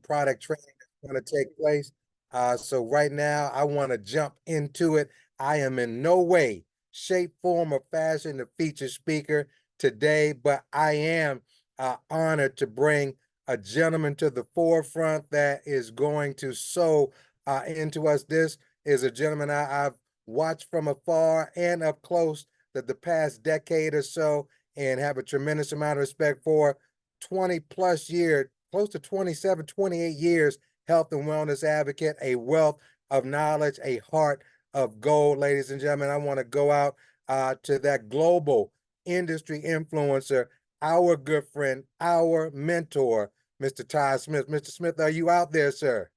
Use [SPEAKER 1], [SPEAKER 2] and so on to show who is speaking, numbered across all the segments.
[SPEAKER 1] product training that's going to take place. So right now, I want to jump into it. I am in no way, shape, form, or fashion the featured speaker today, but I am honored to bring a gentleman to the forefront that is going to sow into us. This is a gentleman I've watched from afar and up close the past decade or so, and have a tremendous amount of respect for. 20 plus years, close to 27, 28 years, health and wellness advocate, a wealth of knowledge, a heart of gold. Ladies and gentlemen, I want to go out to that global industry influencer, our good friend, our mentor, Mr. Todd Smith. Mr. Smith, are you out there, sir?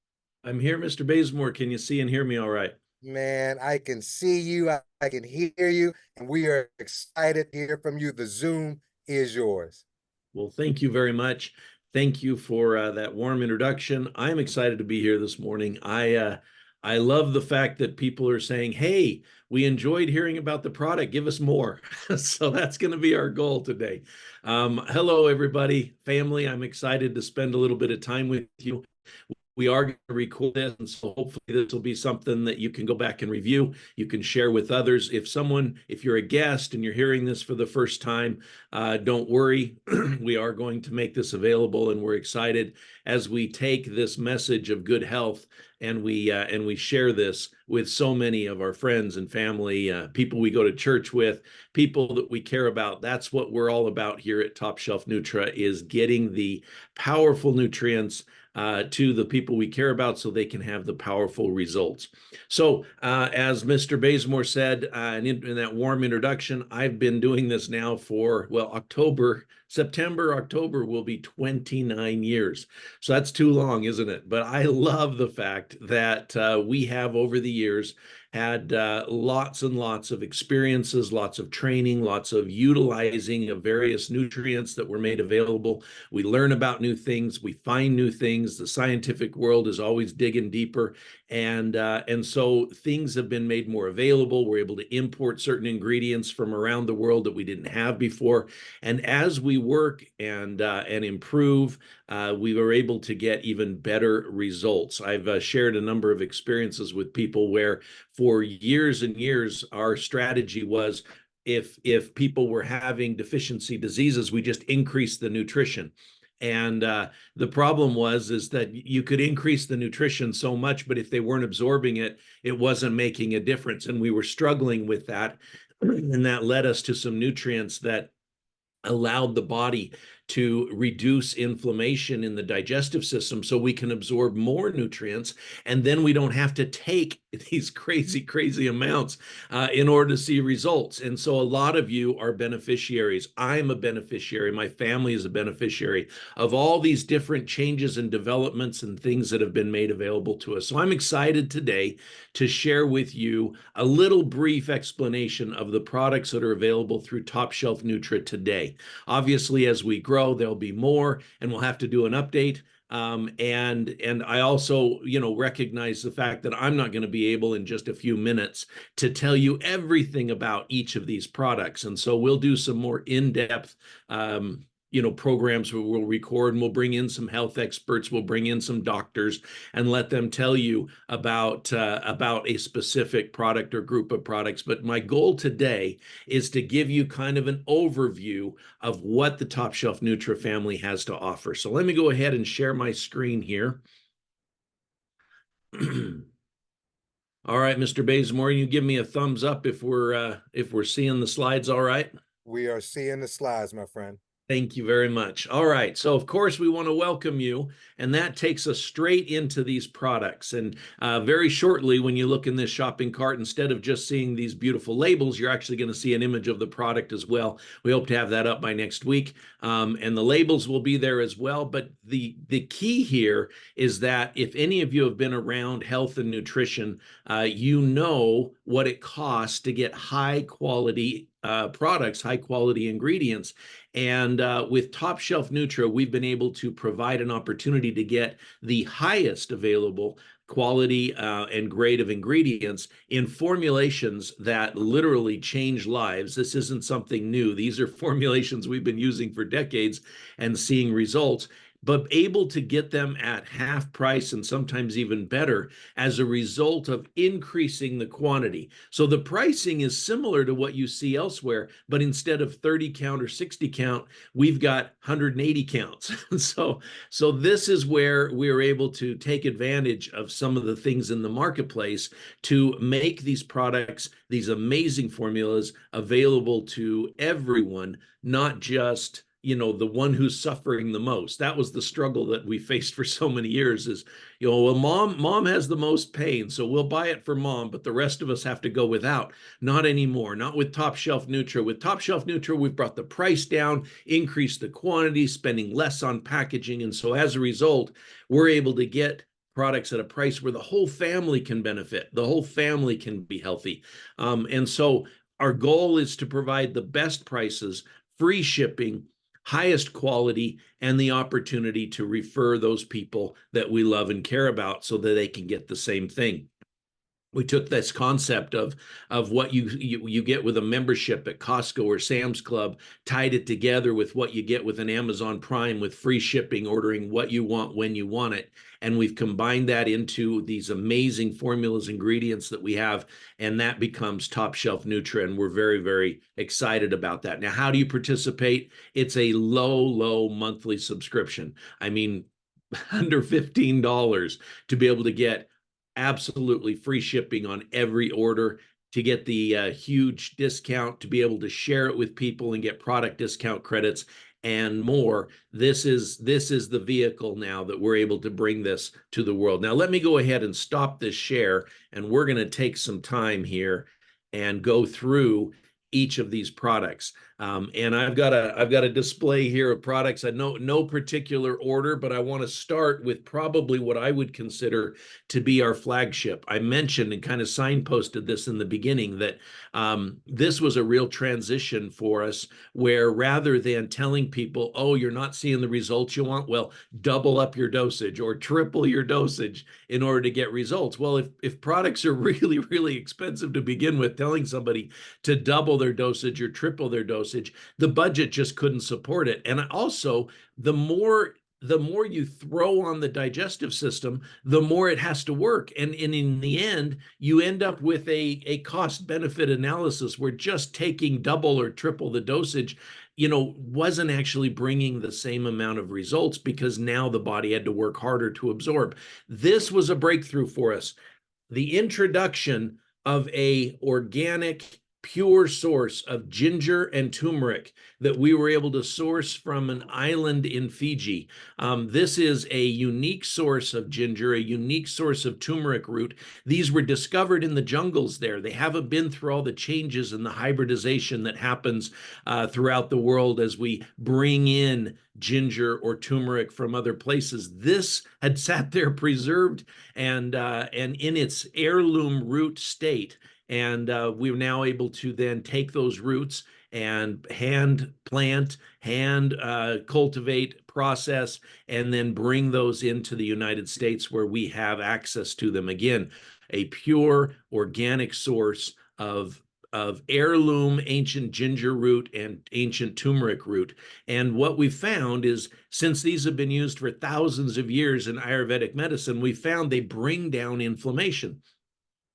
[SPEAKER 2] I'm here, Mr. Bazemore. Can you see and hear me all right?
[SPEAKER 1] Man, I can see you, I can hear you, and we are excited to hear from you. The Zoom is yours.
[SPEAKER 2] Well, thank you very much. Thank you for that warm introduction. I'm excited to be here this morning. I love the fact that people are saying, "Hey, we enjoyed hearing about the product. Give us more." So that's going to be our goal today. Hello, everybody, family. I'm excited to spend a little bit of time with you. We are going to record this, and so hopefully this will be something that you can go back and review. You can share with others. If you're a guest and you're hearing this for the first time, don't worry. We are going to make this available, and we're excited as we take this message of good health and we share this with so many of our friends and family, people we go to church with, people that we care about. That's what we're all about here at Top Shelf Nutra, is getting the powerful nutrients to the people we care about so they can have the powerful results. So as Mr. Bazemore said in that warm introduction, I've been doing this now for, well, September, October will be 29 years. So that's too long, isn't it? But I love the fact that we have over the years had lots and lots of experiences, lots of training, lots of utilizing of various nutrients that were made available. We learn about new things, we find new things. The scientific world is always digging deeper, and so things have been made more available. We're able to import certain ingredients from around the world that we didn't have before. And as we work and improve, we were able to get even better results. I've shared a number of experiences with people where for years and years, our strategy was if people were having deficiency diseases, we just increased the nutrition. And the problem is that you could increase the nutrition so much, but if they weren't absorbing it, it wasn't making a difference. And we were struggling with that. And that led us to some nutrients that allowed the body to reduce inflammation in the digestive system so we can absorb more nutrients, and then we don't have to take these crazy amounts in order to see results. And so a lot of you are beneficiaries. I'm a beneficiary. My family is a beneficiary of all these different changes and developments and things that have been made available to us. So I'm excited today to share with you a little brief explanation of the products that are available through Top Shelf Nutra today. Obviously, as we grow, there'll be more, and we'll have to do an update. And I also, recognize the fact that I'm not going to be able in just a few minutes to tell you everything about each of these products. And so we'll do some more in-depth programs where we'll record, and we'll bring in some health experts, we'll bring in some doctors, and let them tell you about a specific product or group of products. But my goal today is to give you kind of an overview of what the Top Shelf Nutra family has to offer. So let me go ahead and share my screen here. All right, Mr. Bazemore, you give me a thumbs up if we're seeing the slides all right?
[SPEAKER 1] We are seeing the slides, my friend.
[SPEAKER 2] Thank you very much. All right. So, of course, we want to welcome you, and that takes us straight into these products. And very shortly, when you look in this shopping cart, instead of just seeing these beautiful labels, you're actually going to see an image of the product as well. We hope to have that up by next week. And the labels will be there as well. But the key here is that if any of you have been around health and nutrition, you know what it costs to get high quality products, high quality ingredients. And with Top Shelf Nutra, we've been able to provide an opportunity to get the highest available quality and grade of ingredients in formulations that literally change lives. This isn't something new. These are formulations we've been using for decades and seeing results. but able to get them at half price and sometimes even better as a result of increasing the quantity. So the pricing is similar to what you see elsewhere, but instead of 30 count or 60 count, we've got 180 counts. So this is where we're able to take advantage of some of the things in the marketplace to make these products, these amazing formulas, available to everyone, not just the one who's suffering the most. That was the struggle that we faced for so many years is, well, mom has the most pain, so we'll buy it for mom, but the rest of us have to go without. Not anymore, not with Top Shelf Nutra. With Top Shelf Nutra, we've brought the price down, increased the quantity, spending less on packaging. And so as a result, we're able to get products at a price where the whole family can benefit, the whole family can be healthy. And so our goal is to provide the best prices, free shipping, highest quality, and the opportunity to refer those people that we love and care about so that they can get the same thing. We took this concept of what you get with a membership at Costco or Sam's Club, tied it together with what you get with an Amazon Prime with free shipping, ordering what you want when you want it. And we've combined that into these amazing formulas, ingredients that we have, and that becomes Top Shelf Nutra. And we're very, very excited about that. Now, how do you participate? It's a low monthly subscription. I mean, under $15 to be able to get absolutely free shipping on every order, to get the huge discount, to be able to share it with people and get product discount credits and more. This is the vehicle now that we're able to bring this to the world. Now, let me go ahead and stop this share, and we're going to take some time here and go through each of these products. And I've got a display here of products. I know no particular order, but I want to start with probably what I would consider to be our flagship. I mentioned and kind of signposted this in the beginning that this was a real transition for us, where rather than telling people, oh, you're not seeing the results you want, well, double up your dosage or triple your dosage in order to get results. Well, if products are really expensive to begin with, telling somebody to double their dosage or triple their dosage, the budget just couldn't support it. And also, the more you throw on the digestive system, the more it has to work. And in the end, you end up with a cost benefit analysis where just taking double or triple the dosage, wasn't actually bringing the same amount of results, because now the body had to work harder to absorb. This was a breakthrough for us. The introduction of a organic, pure source of ginger and turmeric that we were able to source from an island in Fiji. This is a unique source of ginger, a unique source of turmeric root. These were discovered in the jungles there. They haven't been through all the changes and the hybridization that happens throughout the world as we bring in ginger or turmeric from other places. This had sat there preserved and in its heirloom root state. And we're now able to then take those roots and hand plant, hand cultivate, process, and then bring those into the United States, where we have access to them. Again, a pure organic source of heirloom ancient ginger root and ancient turmeric root. And what we found is, since these have been used for thousands of years in Ayurvedic medicine, we found they bring down inflammation.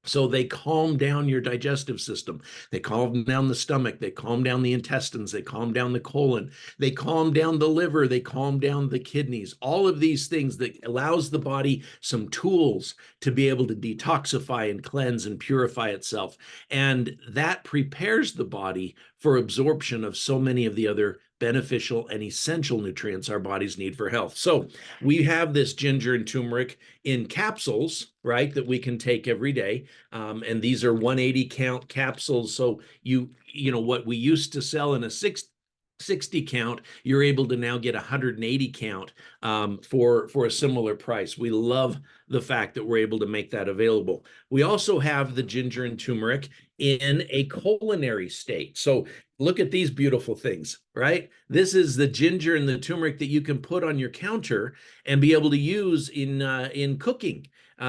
[SPEAKER 2] So they calm down your digestive system. They calm down the stomach. They calm down the intestines. They calm down the colon. They calm down the liver. They calm down the kidneys. All of these things that allows the body some tools to be able to detoxify and cleanse and purify itself. And that prepares the body for absorption of so many of the other beneficial and essential nutrients our bodies need for health. So we have this ginger and turmeric in capsules, right, that we can take every day. And these are 180 count capsules. So what we used to sell in a 60 count, you're able to now get 180 count for a similar price. We love the fact that we're able to make that available. We also have the ginger and turmeric in a culinary state. So look at these beautiful things, right? This is the ginger and the turmeric that you can put on your counter and be able to use in cooking.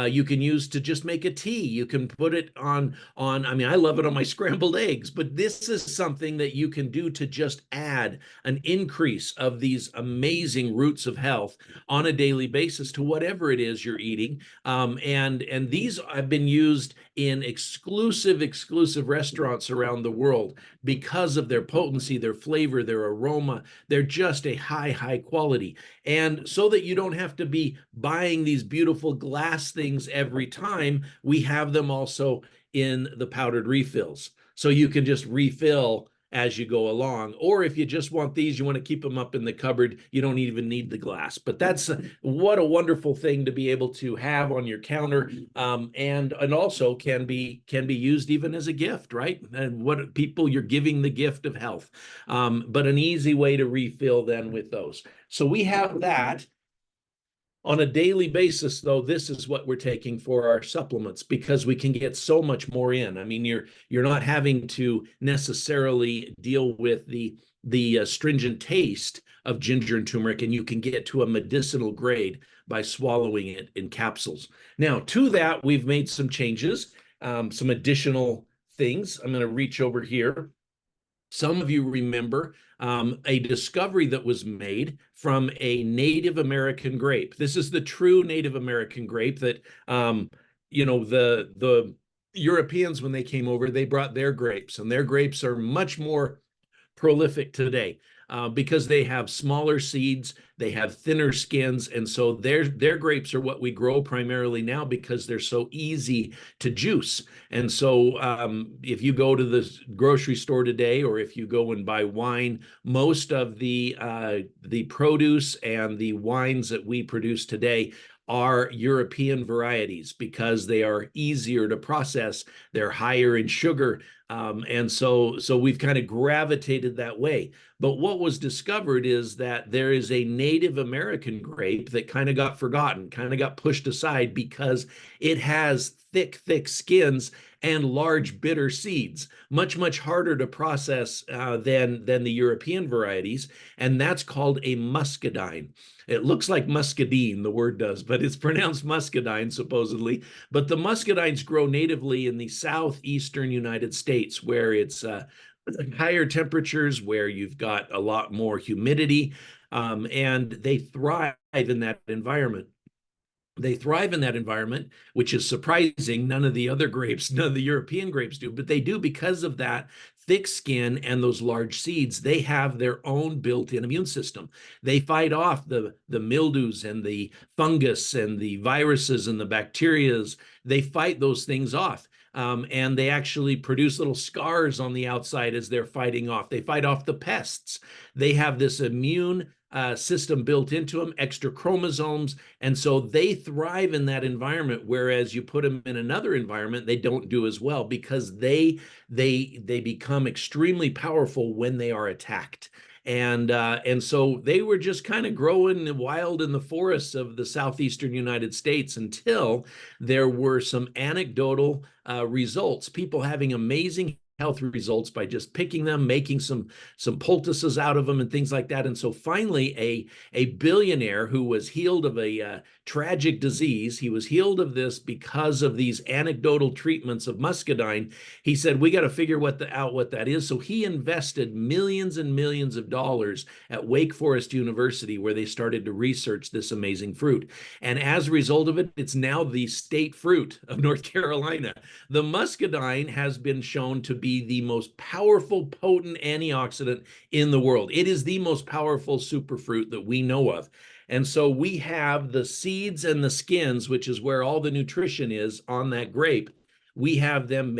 [SPEAKER 2] You can use to just make a tea. You can put it on. I mean, I love it on my scrambled eggs. But this is something that you can do to just add an increase of these amazing roots of health on a daily basis to whatever it is you're eating. And these have been used in exclusive restaurants around the world because of their potency, their flavor, their aroma. They're just a high quality. And so that you don't have to be buying these beautiful glass things every time, we have them also in the powdered refills. So you can just refill as you go along. Or if you just want these, you want to keep them up in the cupboard, you don't even need the glass. But that's what a wonderful thing to be able to have on your counter, and also can be used even as a gift, right? And what people, you're giving the gift of health, but an easy way to refill then with those. So we have that. On a daily basis, though, this is what we're taking for our supplements because we can get so much more in. I mean, you're not having to necessarily deal with the astringent taste of ginger and turmeric, and you can get to a medicinal grade by swallowing it in capsules. Now, to that, we've made some changes, some additional things. I'm going to reach over here. Some of you remember a discovery that was made from a Native American grape. This is the true Native American grape that, the Europeans, when they came over, they brought their grapes, and their grapes are much more prolific today because they have smaller seeds, they have thinner skins, and so their grapes are what we grow primarily now because they're so easy to juice. And so if you go to the grocery store today, or if you go and buy wine, most of the produce and the wines that we produce today are European varieties because they are easier to process. They're higher in sugar. And so we've kind of gravitated that way. But what was discovered is that there is a Native American grape that kind of got forgotten, kind of got pushed aside because it has thick skins and large bitter seeds, much harder to process than the European varieties. And that's called a muscadine. It looks like muscadine, the word does, but it's pronounced muscadine, supposedly. But the muscadines grow natively in the southeastern United States, where it's higher temperatures, where you've got a lot more humidity, and they thrive in that environment. They thrive in that environment, which is surprising. None of the other grapes, none of the European grapes do, but they do because of that thick skin and those large seeds. They have their own built-in immune system. They fight off the mildews and the fungus and the viruses and the bacterias. They fight those things off. And they actually produce little scars on the outside as they're fighting off. They fight off the pests. They have this immune system built into them, extra chromosomes, and so they thrive in that environment. Whereas you put them in another environment, they don't do as well because they become extremely powerful when they are attacked. And so they were just kind of growing wild in the forests of the southeastern United States until there were some anecdotal results, people having amazing health results by just picking them, making some poultices out of them and things like that. And so finally, a billionaire who was healed of a tragic disease, he was healed of this because of these anecdotal treatments of muscadine. He said, we got to figure out what that is. So he invested millions and millions of dollars at Wake Forest University, where they started to research this amazing fruit. And as a result of it, it's now the state fruit of North Carolina. The muscadine has been shown to be the most powerful, potent antioxidant in the world. It is the most powerful superfruit that we know of. And so we have the seeds and the skins, which is where all the nutrition is on that grape. We have them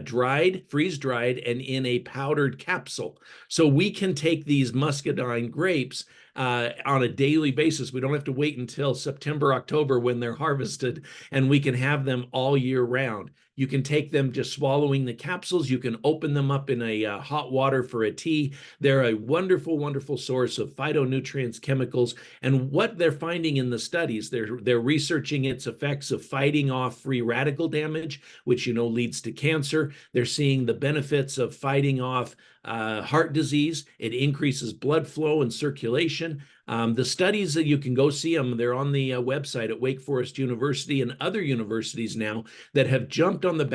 [SPEAKER 2] dried, freeze-dried, and in a powdered capsule. So we can take these muscadine grapes on a daily basis. We don't have to wait until September, October when they're harvested, and we can have them all year round. You can take them just swallowing the capsules. You can open them up in a hot water for a tea. They're a wonderful, wonderful source of phytonutrients, chemicals, and what they're finding in the studies, they're researching its effects of fighting off free radical damage, which leads to cancer. They're seeing the benefits of fighting off heart disease. It increases blood flow and circulation. The studies that you can go see them, they're on the website at Wake Forest University and other universities now that have jumped on the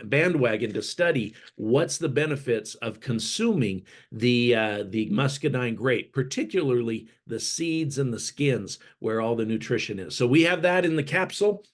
[SPEAKER 2] bandwagon to study what's the benefits of consuming the muscadine grape, particularly the seeds and the skins where all the nutrition is. So we have that in the capsule,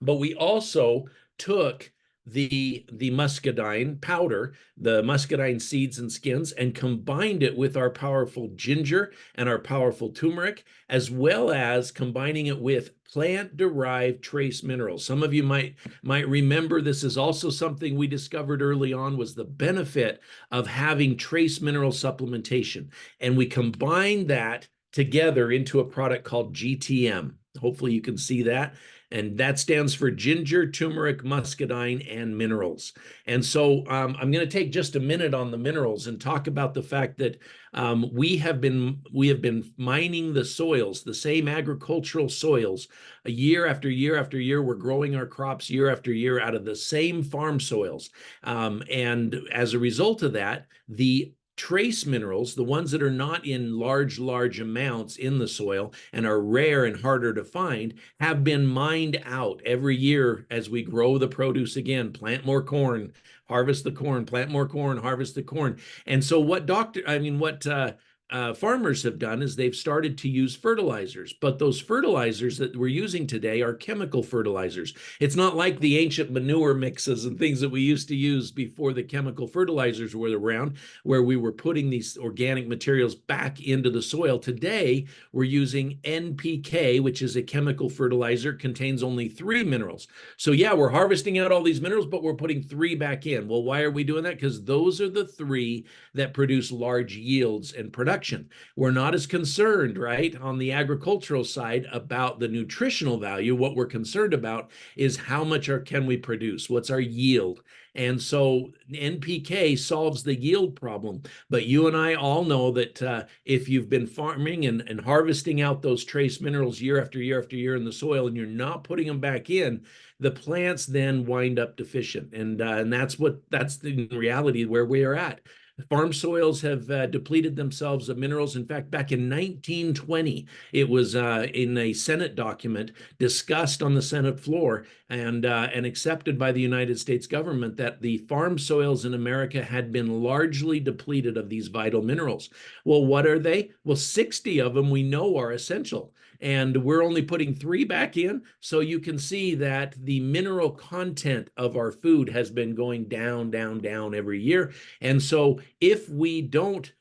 [SPEAKER 2] but we also took the muscadine powder, the muscadine seeds and skins, and combined it with our powerful ginger and our powerful turmeric, as well as combining it with plant-derived trace minerals. Some of you might remember this is also something we discovered early on, was the benefit of having trace mineral supplementation. And we combined that together into a product called GTM. Hopefully you can see that. And that stands for ginger, turmeric, muscadine, and minerals. And so I'm going to take just a minute on the minerals and talk about the fact that we have been mining the soils, the same agricultural soils, year after year after year. We're growing our crops year after year out of the same farm soils. And as a result of that, the trace minerals, the ones that are not in large amounts in the soil and are rare and harder to find, have been mined out every year as we grow the produce again. Plant more corn, harvest the corn, plant more corn, harvest the corn. And so what farmers have done is they've started to use fertilizers, but those fertilizers that we're using today are chemical fertilizers. It's not like the ancient manure mixes and things that we used to use before the chemical fertilizers were around, where we were putting these organic materials back into the soil. Today, we're using NPK, which is a chemical fertilizer, contains only 3 minerals. So yeah, we're harvesting out all these minerals, but we're putting 3 back in. Well, why are we doing that? Because those are the 3 that produce large yields and production. We're not as concerned, right, on the agricultural side about the nutritional value. What we're concerned about is how much can we produce? What's our yield? And so NPK solves the yield problem. But you and I all know that if you've been farming and harvesting out those trace minerals year after year after year in the soil, and you're not putting them back in, the plants then wind up deficient. And that's the reality where we are at. Farm soils have depleted themselves of minerals. In fact, back in 1920, it was in a Senate document discussed on the Senate floor and accepted by the United States government that the farm soils in America had been largely depleted of these vital minerals. Well, what are they? Well, 60 of them we know are essential. And we're only putting 3 back in. So you can see that the mineral content of our food has been going down, down, down every year. And so if we don't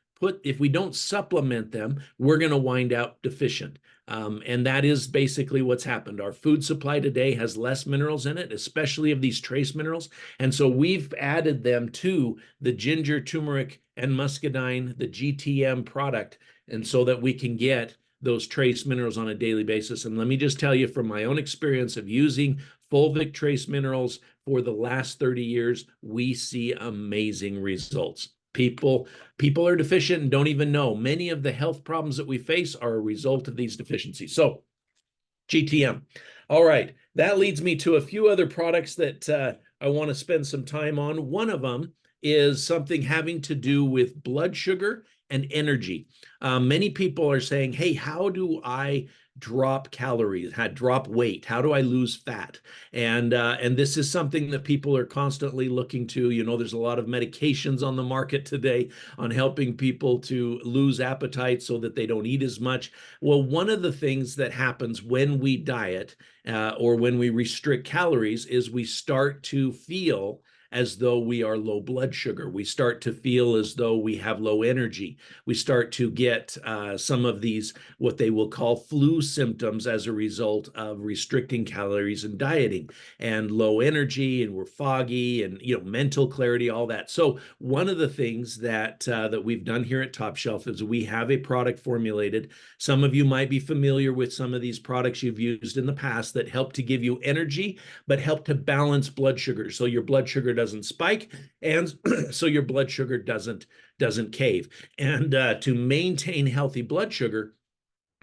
[SPEAKER 2] supplement them, we're going to wind up deficient. And that is basically what's happened. Our food supply today has less minerals in it, especially of these trace minerals. And so we've added them to the ginger, turmeric, and muscadine, the GTM product, and so that we can get those trace minerals on a daily basis. And let me just tell you from my own experience of using fulvic trace minerals for the last 30 years, we see amazing results. People are deficient and don't even know. Many of the health problems that we face are a result of these deficiencies. So GTM. All right, that leads me to a few other products that I want to spend some time on. One of them is something having to do with blood sugar and energy. Many people are saying, hey, how do I drop calories, drop weight? How do I lose fat? And this is something that people are constantly looking to. There's a lot of medications on the market today on helping people to lose appetite so that they don't eat as much. Well, one of the things that happens when we diet or when we restrict calories is we start to feel as though we are low blood sugar. We start to feel as though we have low energy. We start to get some of these, what they will call flu symptoms as a result of restricting calories and dieting, and low energy, and we're foggy, and mental clarity, all that. So one of the things that we've done here at Top Shelf is we have a product formulated. Some of you might be familiar with some of these products you've used in the past that help to give you energy, but help to balance blood sugar so your blood sugar doesn't spike, and so your blood sugar doesn't cave. And to maintain healthy blood sugar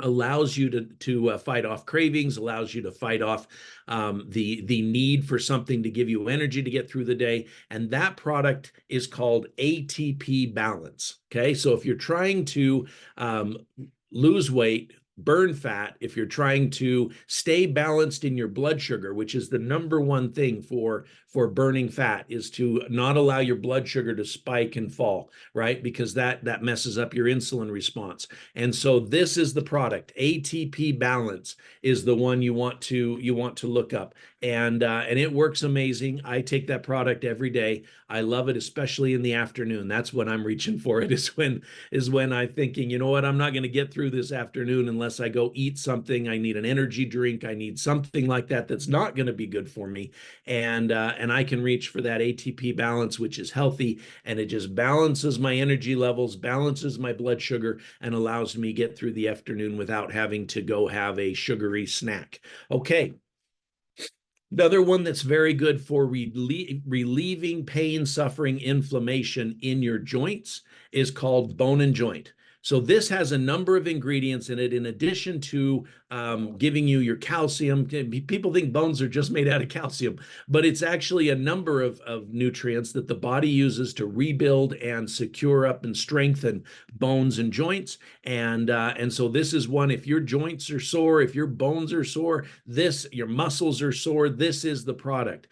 [SPEAKER 2] allows you to fight off cravings, allows you to fight off the need for something to give you energy to get through the day. And that product is called ATP Balance. Okay, so if you're trying to lose weight, burn fat, if you're trying to stay balanced in your blood sugar, which is the number one thing for burning fat, is to not allow your blood sugar to spike and fall, right? Because that messes up your insulin response. And so this is the product. ATP Balance is the one you want to look up. And it works amazing. I take that product every day. I love it, especially in the afternoon. That's when I'm reaching for it, is when I'm thinking, you know what, I'm not going to get through this afternoon unless I go eat something. I need an energy drink. I need something like that that's not going to be good for me. And I can reach for that ATP Balance, which is healthy, and it just balances my energy levels, balances my blood sugar, and allows me get through the afternoon without having to go have a sugary snack. Okay. Another one that's very good for relieving pain, suffering, inflammation in your joints is called Bone and Joint. So this has a number of ingredients in it, in addition to giving you your calcium. People think bones are just made out of calcium, but it's actually a number of nutrients that the body uses to rebuild and secure up and strengthen bones and joints. And so this is one, if your joints are sore, if your bones are sore, your muscles are sore, this is the product.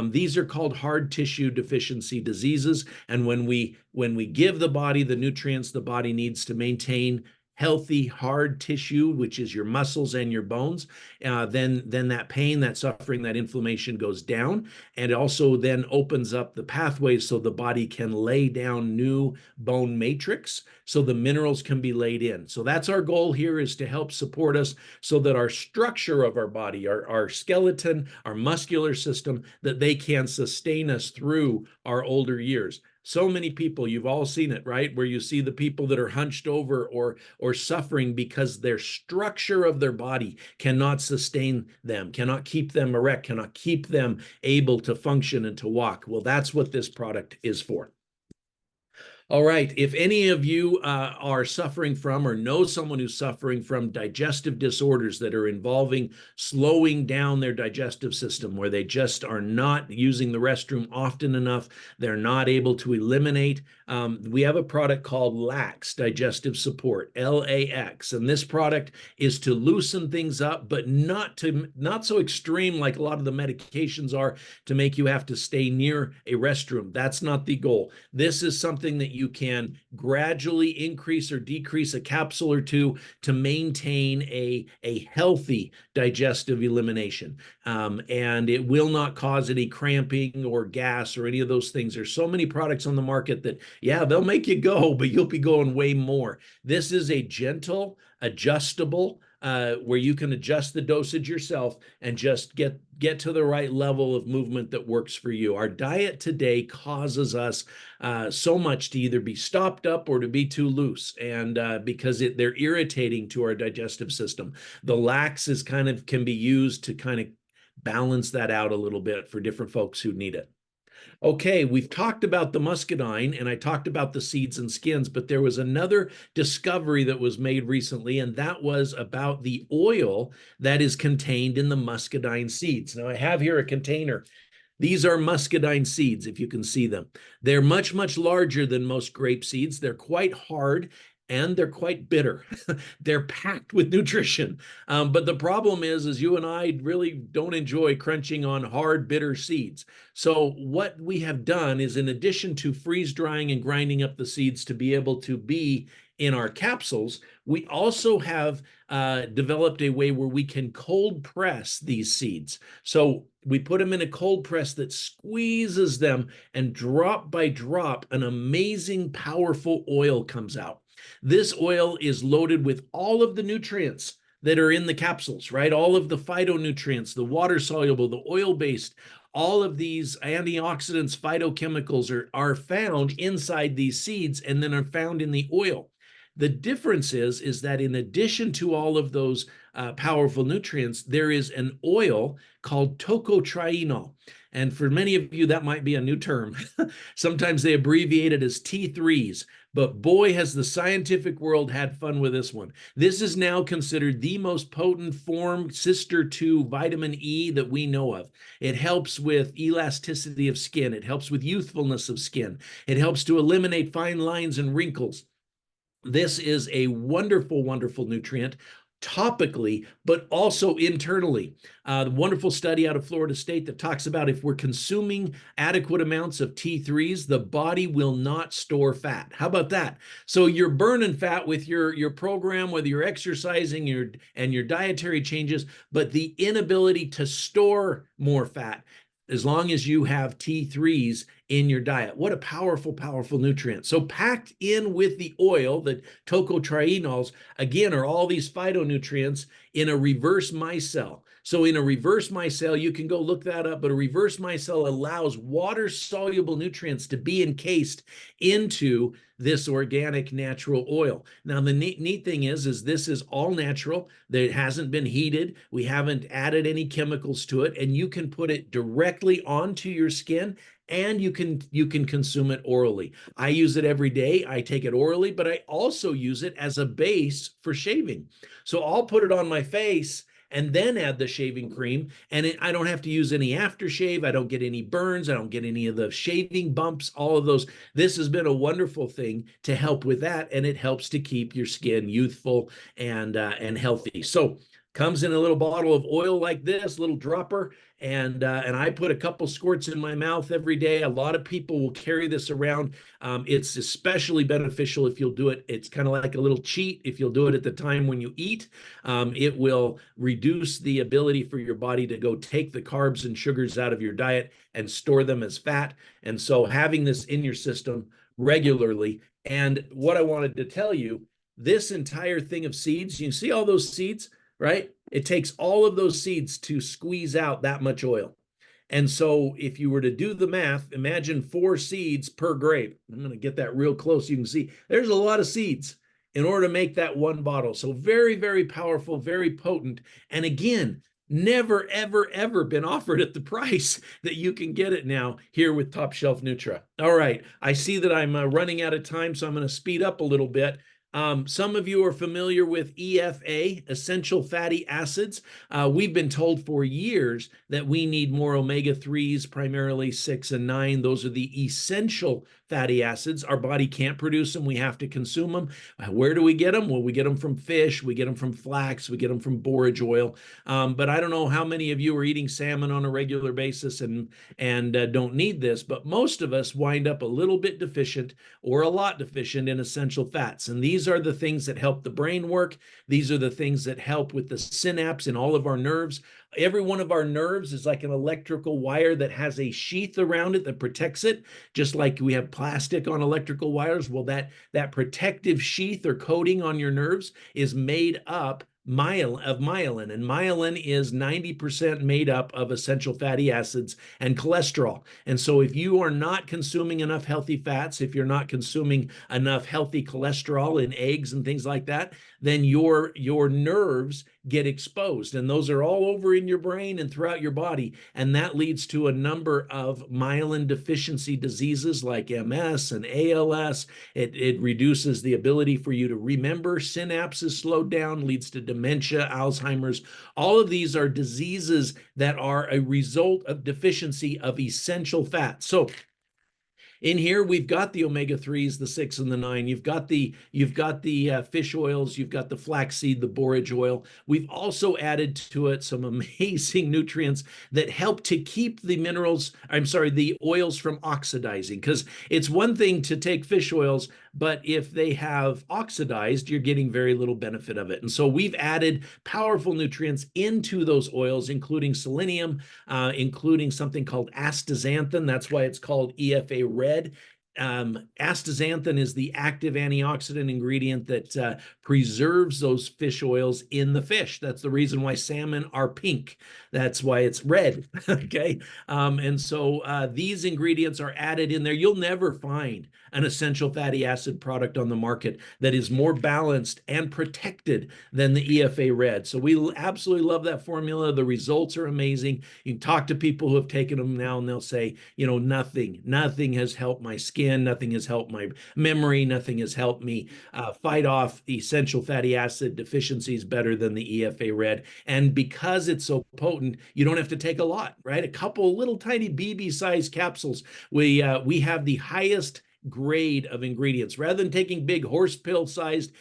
[SPEAKER 2] These are called hard tissue deficiency diseases. And when we give the body the nutrients the body needs to maintain healthy hard tissue, which is your muscles and your bones, then that pain, that suffering, that inflammation goes down. And it also then opens up the pathways so the body can lay down new bone matrix so the minerals can be laid in. So that's our goal here, is to help support us so that our structure of our body, our skeleton, our muscular system, that they can sustain us through our older years. So many people, you've all seen it, right? Where you see the people that are hunched over or suffering because their structure of their body cannot sustain them, cannot keep them erect, cannot keep them able to function and to walk. Well, that's what this product is for. All right. If any of you are suffering from or know someone who's suffering from digestive disorders that are involving slowing down their digestive system, where they just are not using the restroom often enough, they're not able to eliminate, we have a product called LAX, Digestive Support, LAX. And this product is to loosen things up, but not so extreme like a lot of the medications are, to make you have to stay near a restroom. That's not the goal. This is something that you can gradually increase or decrease a capsule or two to maintain a healthy digestive elimination. And it will not cause any cramping or gas or any of those things. There's so many products on the market that, yeah, they'll make you go, but you'll be going way more. This is a gentle, adjustable, where you can adjust the dosage yourself and just get to the right level of movement that works for you. Our diet today causes us so much to either be stopped up or to be too loose, and because they're irritating to our digestive system. The lax can be used to kind of balance that out a little bit for different folks who need it. Okay, we've talked about the muscadine and I talked about the seeds and skins, but there was another discovery that was made recently, and that was about the oil that is contained in the muscadine seeds. Now, I have here a container. These are muscadine seeds, if you can see them. They're much, much larger than most grape seeds. They're quite hard. and they're quite bitter. They're packed with nutrition. But the problem is you and I really don't enjoy crunching on hard, bitter seeds. So what we have done is, in addition to freeze drying and grinding up the seeds to be able to be in our capsules, we also have developed a way where we can cold press these seeds. So we put them in a cold press that squeezes them, and drop by drop, an amazing, powerful oil comes out. This oil is loaded with all of the nutrients that are in the capsules, right? All of the phytonutrients, the water soluble, the oil based, all of these antioxidants, phytochemicals are found inside these seeds and then are found in the oil. The difference is that in addition to all of those powerful nutrients, there is an oil called tocotrienol. And for many of you, that might be a new term. Sometimes they abbreviate it as T3s, but boy, has the scientific world had fun with this one. This is now considered the most potent form, sister to vitamin E, that we know of. It helps with elasticity of skin. It helps with youthfulness of skin. It helps to eliminate fine lines and wrinkles. This is a wonderful, wonderful nutrient topically, but also internally. The wonderful study out of Florida State that talks about if we're consuming adequate amounts of T3s, the body will not store fat. How about that? So you're burning fat with your program, whether you're exercising and your dietary changes, but the inability to store more fat as long as you have T3s in your diet. What a powerful, powerful nutrient. So packed in with the oil, the tocotrienols, again, are all these phytonutrients in a reverse micelle. So in a reverse micelle, you can go look that up, but a reverse micelle allows water-soluble nutrients to be encased into this organic natural oil. Now, the neat thing is this is all natural. It hasn't been heated. We haven't added any chemicals to it, and you can put it directly onto your skin, and you can consume it orally. I use it every day. I take it orally, but I also use it as a base for shaving. So I'll put it on my face and then add the shaving cream, and I don't have to use any aftershave. I don't get any burns. I don't get any of the shaving bumps, all of those. This has been a wonderful thing to help with that, and it helps to keep your skin youthful and healthy. So comes in a little bottle of oil like this, little dropper, and I put a couple squirts in my mouth every day. A lot of people will carry this around. It's especially beneficial if you'll do it. It's kind of like a little cheat if you'll do it at the time when you eat. It will reduce the ability for your body to go take the carbs and sugars out of your diet and store them as fat. And so having this in your system regularly. And what I wanted to tell you, this entire thing of seeds, you see all those seeds, right? It takes all of those seeds to squeeze out that much oil. And so if you were to do the math, imagine 4 seeds per grape. I'm going to get that real close. You can see there's a lot of seeds in order to make that one bottle. So very, very powerful, very potent. And again, never, ever, ever been offered at the price that you can get it now here with Top Shelf Nutra. All right. I see that I'm running out of time, so I'm going to speed up a little bit. Some of you are familiar with EFA, essential fatty acids. We've been told for years that we need more omega-3s, primarily 6 and 9. Those are the essential fatty acids. Our body can't produce them. We have to consume them. Where do we get them? Well, we get them from fish. We get them from flax. We get them from borage oil. But I don't know how many of you are eating salmon on a regular basis and don't need this, but most of us wind up a little bit deficient or a lot deficient in essential fats. And these are the things that help the brain work. These are the things that help with the synapse in all of our nerves. Every one of our nerves is like an electrical wire that has a sheath around it that protects it, just like we have plastic on electrical wires. Well, that protective sheath or coating on your nerves is made up myelin, and myelin is 90% made up of essential fatty acids and cholesterol. And so if you are not consuming enough healthy fats, if you're not consuming enough healthy cholesterol in eggs and things like that, then your nerves get exposed, and those are all over in your brain and throughout your body, and that leads to a number of myelin deficiency diseases like MS and ALS. It reduces the ability for you to remember. Synapses slowed down, leads to dementia, Alzheimer's. All of these are diseases that are a result of deficiency of essential fats. So In here, we've got the omega-3s, the 6 and the 9. You've got the fish oils, you've got the flaxseed, the borage oil. We've also added to it some amazing nutrients that help to keep the minerals, I'm sorry, the oils from oxidizing. Because it's one thing to take fish oils, but if they have oxidized, you're getting very little benefit of it. And so we've added powerful nutrients into those oils, including selenium, including something called astaxanthin. That's why it's called EFA Red. Astaxanthin is the active antioxidant ingredient that preserves those fish oils in the fish. That's the reason why salmon are pink. That's why it's red. Okay. And so these ingredients are added in there. You'll never find an essential fatty acid product on the market that is more balanced and protected than the EFA Red. So we absolutely love that formula. The results are amazing. You can talk to people who have taken them now and they'll say, nothing has helped my skin, nothing has helped my memory, nothing has helped me fight off essential fatty acid deficiencies better than the EFA Red. And because it's so potent, you don't have to take a lot, right? A couple little tiny BB-sized capsules. We have the highest grade of ingredients rather than taking big horse pill sized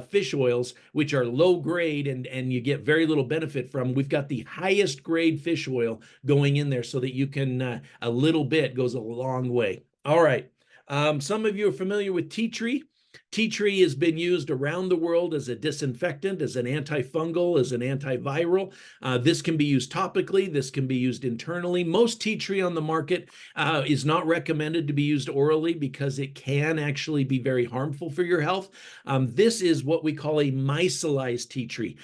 [SPEAKER 2] fish oils, which are low grade and you get very little benefit from. We've got the highest grade fish oil going in there so that you can a little bit goes a long way. All right. Some of you are familiar with tea tree. Tea tree has been used around the world as a disinfectant, as an antifungal, as an antiviral. This can be used topically. This can be used internally. Most tea tree on the market is not recommended to be used orally because it can actually be very harmful for your health. This is what we call a micellized tea tree.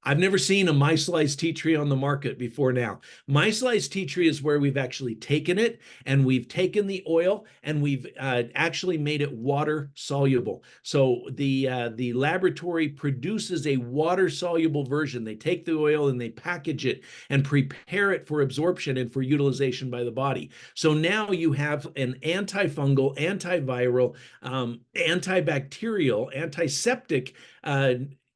[SPEAKER 2] I've never seen a micellized tea tree on the market before now. Micellized tea tree is where we've actually taken it and we've taken the oil and we've actually made it water soluble. So the laboratory produces a water soluble version. They take the oil and they package it and prepare it for absorption and for utilization by the body. So now you have an antifungal, antiviral, antibacterial, antiseptic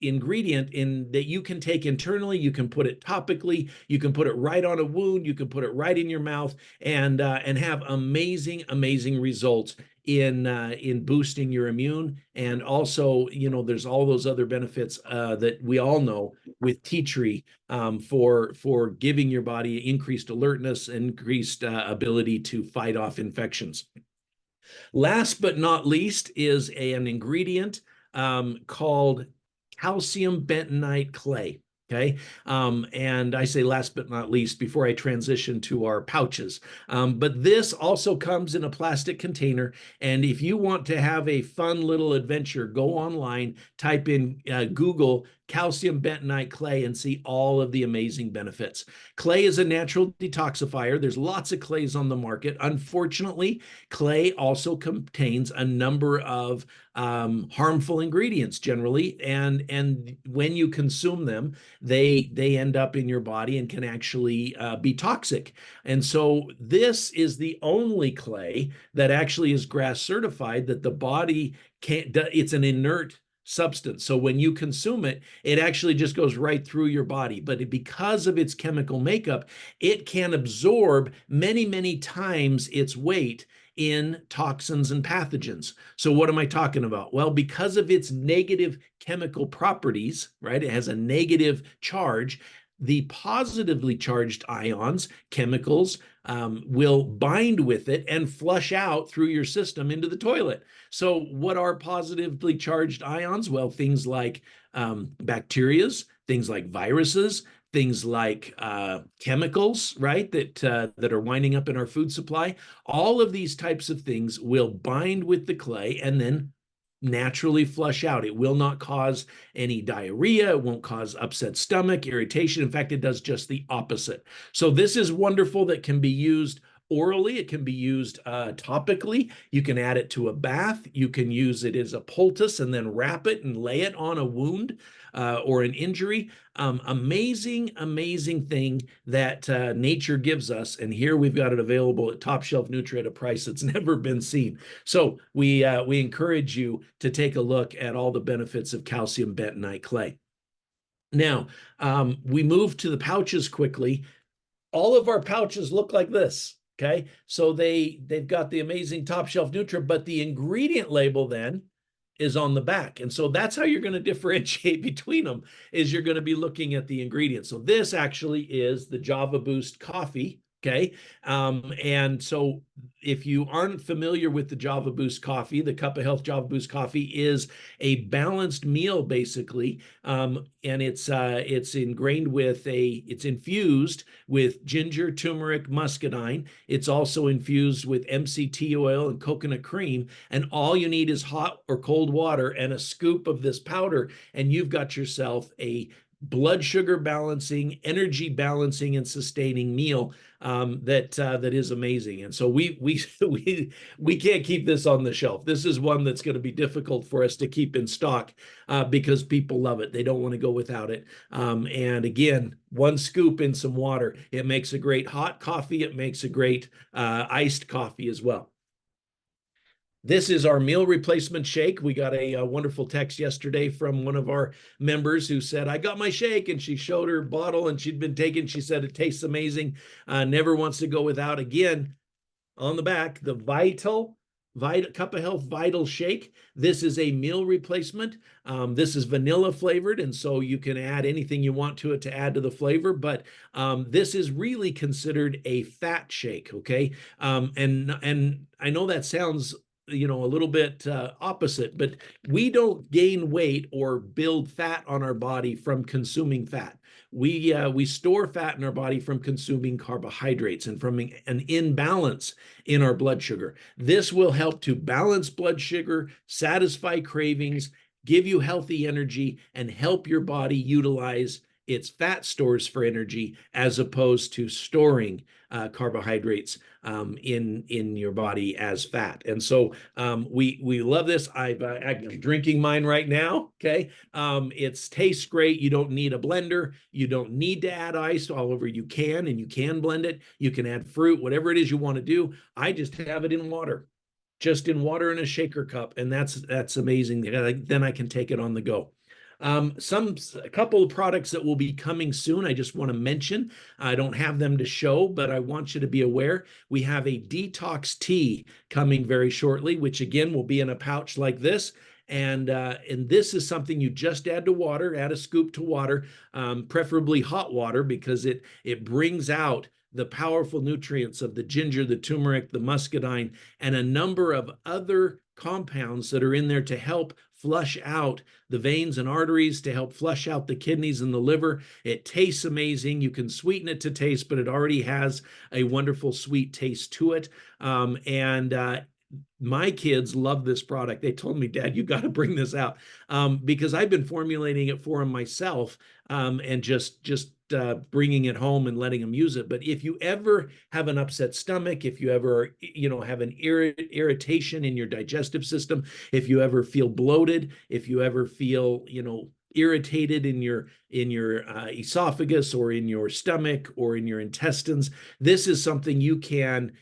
[SPEAKER 2] ingredient in that you can take internally. You can put it topically, you can put it right on a wound, you can put it right in your mouth and have amazing results in boosting your immune. And also, there's all those other benefits that we all know with tea tree for giving your body increased alertness, increased ability to fight off infections. Last but not least is an ingredient called calcium bentonite clay. Okay. And I say last but not least before I transition to our pouches. But this also comes in a plastic container. And if you want to have a fun little adventure, go online, type in Google calcium bentonite clay and see all of the amazing benefits. Clay is a natural detoxifier. There's lots of clays on the market. Unfortunately, clay also contains a number of harmful ingredients generally, and when you consume them, they end up in your body and can actually be toxic. And so this is the only clay that actually is GRAS certified that the body can't. It's an inert substance. So when you consume it, it actually just goes right through your body. But because of its chemical makeup, it can absorb many times its weight in toxins and pathogens. So what am I talking about? Well, because of its negative chemical properties, right? It has a negative charge. The positively charged ions, chemicals, will bind with it and flush out through your system into the toilet. So what are positively charged ions? Well, things like bacterias, things like viruses, things like chemicals, right, that are winding up in our food supply. All of these types of things will bind with the clay and then naturally flush out. It will not cause any diarrhea. It won't cause upset stomach, irritation. In fact, it does just the opposite. So this is wonderful that can be used orally. It can be used topically. You can add it to a bath. You can use it as a poultice and then wrap it and lay it on a wound or an injury. Amazing thing that nature gives us. And here we've got it available at Top Shelf Nutra at a price that's never been seen. So we encourage you to take a look at all the benefits of calcium bentonite clay. Now, we move to the pouches quickly. All of our pouches look like this. Okay, so they've got the amazing Top Shelf Nutra, but the ingredient label then is on the back. And so that's how you're going to differentiate between them, is you're going to be looking at the ingredients. So this actually is the Java Boost coffee. Okay. And so if you aren't familiar with the Java Boost coffee, the Cup of Health Java Boost coffee is a balanced meal basically. And it's ingrained with it's infused with ginger, turmeric, muscadine. It's also infused with MCT oil and coconut cream. And all you need is hot or cold water and a scoop of this powder, and you've got yourself a blood sugar balancing, energy balancing, and sustaining meal that is amazing. And so we can't keep this on the shelf. This is one that's going to be difficult for us to keep in stock because people love it. They don't want to go without it. And again, one scoop in some water. It makes a great hot coffee. It makes a great iced coffee as well. This is our meal replacement shake. We got a wonderful text yesterday from one of our members who said, I got my shake, and she showed her bottle and she'd been taking. She said, it tastes amazing. Never wants to go without. Again, on the back, the Vital Cup of Health Vital Shake. This is a meal replacement. This is vanilla flavored, and so you can add anything you want to it to add to the flavor, but this is really considered a fat shake, okay? And I know that sounds a little bit opposite, but we don't gain weight or build fat on our body from consuming fat. We store fat in our body from consuming carbohydrates and from an imbalance in our blood sugar. This will help to balance blood sugar, satisfy cravings, give you healthy energy, and help your body utilize its fat stores for energy as opposed to storing carbohydrates in your body as fat. And so we love this. I'm drinking mine right now. Okay, it tastes great. You don't need a blender. You don't need to add ice. However, you can, and you can blend it. You can add fruit, whatever it is you want to do. I just have it in water. Just in water in a shaker cup, and that's amazing. Then I can take it on the go. A couple of products that will be coming soon. I just want to mention. I don't have them to show, but I want you to be aware. We have a detox tea coming very shortly, which again will be in a pouch like this. And this is something you just add to water. Add a scoop to water, preferably hot water, because it brings out the powerful nutrients of the ginger, the turmeric, the muscadine, and a number of other compounds that are in there to help flush out the veins and arteries, to help flush out the kidneys and the liver. It tastes amazing. You can sweeten it to taste, but it already has a wonderful sweet taste to it. My kids love this product. They told me, Dad, you got to bring this out, because I've been formulating it for them myself, and just bringing it home and letting them use it. But if you ever have an upset stomach, if you ever have an irritation in your digestive system, if you ever feel bloated, if you ever feel irritated in your esophagus or in your stomach or in your intestines, this is something you can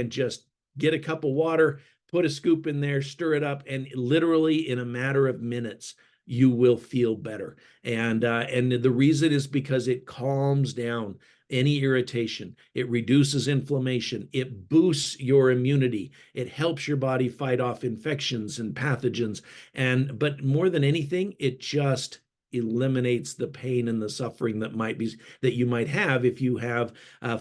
[SPEAKER 2] just get a cup of water, put a scoop in there, stir it up, and literally in a matter of minutes, you will feel better. And the reason is because it calms down any irritation. It reduces inflammation. It boosts your immunity. It helps your body fight off infections and pathogens. But more than anything, it just eliminates the pain and the suffering that you might have if you have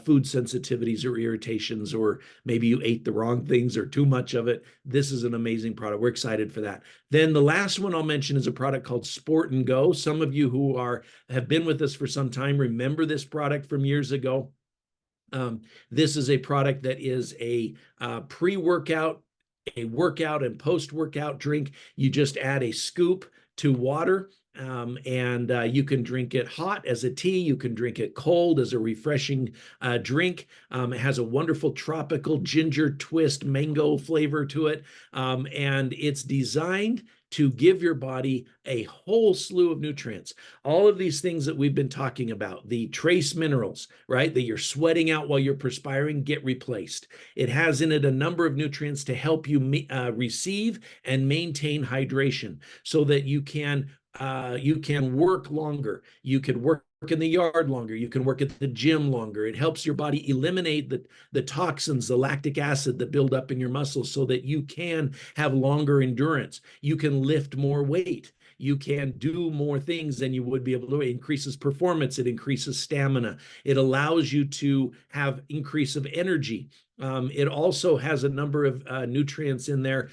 [SPEAKER 2] food sensitivities or irritations, or maybe you ate the wrong things or too much of it. This is an amazing product. We're excited for that. Then the last one I'll mention is a product called Sport and Go. Some of you who have been with us for some time remember this product from years ago. This is a product that is a pre-workout, a workout, and post-workout drink. You just add a scoop to water, and you can drink it hot as a tea. You can drink it cold as a refreshing drink. It has a wonderful tropical ginger twist mango flavor to it, and it's designed to give your body a whole slew of nutrients. All of these things that we've been talking about, the trace minerals, right, that you're sweating out while you're perspiring, get replaced. It has in it a number of nutrients to help you receive and maintain hydration so that you can work longer. You could work in the yard longer. You can work at the gym longer. It helps your body eliminate the toxins, the lactic acid that build up in your muscles so that you can have longer endurance. You can lift more weight. You can do more things than you would be able to. It increases performance. It increases stamina. It allows you to have increase of energy. It also has a number of nutrients in there,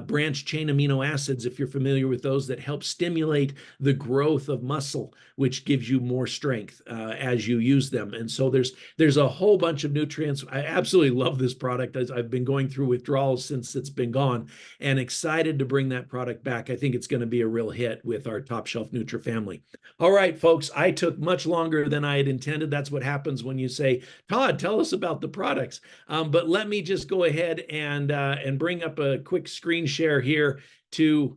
[SPEAKER 2] branch chain amino acids, if you're familiar with those, that help stimulate the growth of muscle, which gives you more strength as you use them. And so there's a whole bunch of nutrients. I absolutely love this product, as I've been going through withdrawals since it's been gone, and excited to bring that product back. I think it's going to be a real hit with our Top Shelf Nutra family. All right, folks, I took much longer than I had intended. That's what happens when you say, Todd, tell us about the products. But let me just go ahead and bring up a quick screen share here to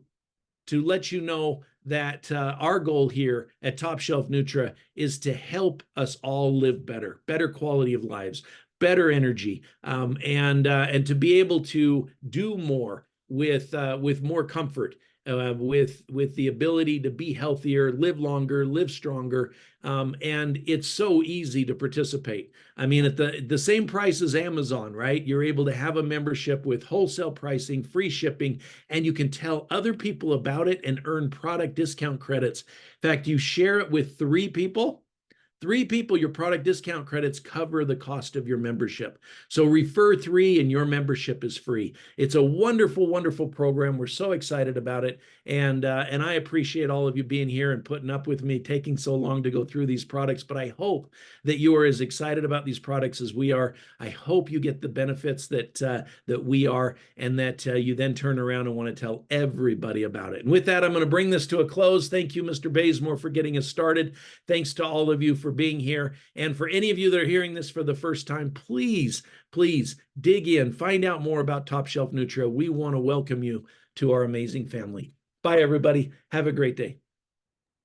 [SPEAKER 2] let you know that our goal here at Top Shelf Nutra is to help us all live better quality of lives, better energy, and to be able to do more with more comfort, with the ability to be healthier, live longer, live stronger, and it's so easy to participate. I mean, at the same price as Amazon, right? You're able to have a membership with wholesale pricing, free shipping, and you can tell other people about it and earn product discount credits. In fact, you share it with 3 people. 3 people, your product discount credits cover the cost of your membership. So refer 3 and your membership is free. It's a wonderful, wonderful program. We're so excited about it. And I appreciate all of you being here and putting up with me taking so long to go through these products. But I hope that you are as excited about these products as we are. I hope you get the benefits that we are, and that you then turn around and want to tell everybody about it. And with that, I'm going to bring this to a close. Thank you, Mr. Bazemore, for getting us started. Thanks to all of you for being here. And for any of you that are hearing this for the first time, please dig in, find out more about Top Shelf Nutra. We want to welcome you to our amazing family. Bye, everybody. Have a great day.